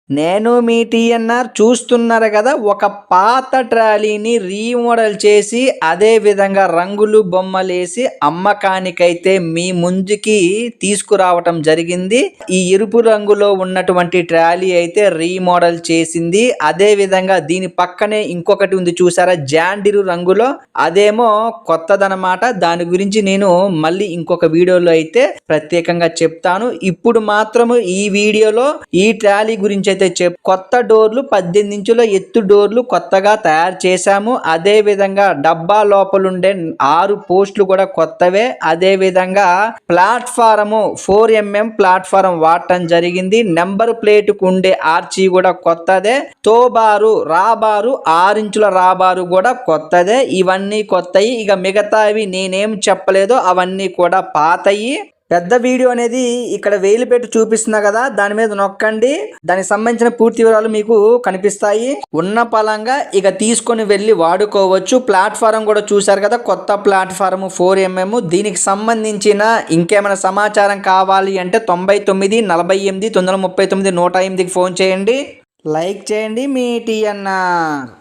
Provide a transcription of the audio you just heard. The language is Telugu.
నేను మీ టీఎన్ఆర్ చూస్తున్నారు కదా, ఒక పాత ట్రాలీని రీమోడల్ చేసి అదే విధంగా రంగులు బొమ్మలేసి అమ్మకానికైతే మీ ముందుకి తీసుకురావటం జరిగింది. ఈ ఎరుపు రంగులో ఉన్నటువంటి ట్రాలీ అయితే రీమోడల్ చేసింది. అదే విధంగా దీని పక్కనే ఇంకొకటి ఉంది చూసారా, జాండిరు రంగులో, అదేమో కొత్తదనమాట. దాని గురించి నేను మళ్ళీ ఇంకొక వీడియోలో అయితే ప్రత్యేకంగా చెప్తాను. ఇప్పుడు మాత్రము ఈ వీడియోలో ఈ ట్రాలీ గురించి కొత్త డోర్లు 18 ఇంచుల ఎత్తు డోర్లు కొత్తగా తయారు చేశాము. అదే విధంగా డబ్బా లోపలుండే 6 పోస్టులు కూడా కొత్తవే. అదే విధంగా ప్లాట్ఫారము 4mm ప్లాట్ఫారం వాడటం జరిగింది. నెంబర్ ప్లేట్ కు ఉండే ఆర్చీ కూడా కొత్తదే. తోబారు రాబారు 6 ఇంచుల రాబారు కూడా కొత్తదే. ఇవన్నీ కొత్తయి. ఇక మిగతావి నేనేం చెప్పలేదో అవన్నీ కూడా పాతయి. పెద్ద వీడియో అనేది ఇక్కడ వేలు పెట్టి చూపిస్తున్నా కదా, దాని మీద నొక్కండి. దానికి సంబంధించిన పూర్తి వివరాలు మీకు కనిపిస్తాయి. ఉన్న పలంగా ఇక తీసుకొని వెళ్ళి వాడుకోవచ్చు. ప్లాట్ఫారం కూడా చూశారు కదా, కొత్త ప్లాట్ఫారం 4mm. దీనికి సంబంధించిన ఇంకేమైనా సమాచారం కావాలి అంటే 99 48 939 108కి ఫోన్ చేయండి. లైక్ చేయండి మీ టీఎన్ఆర్.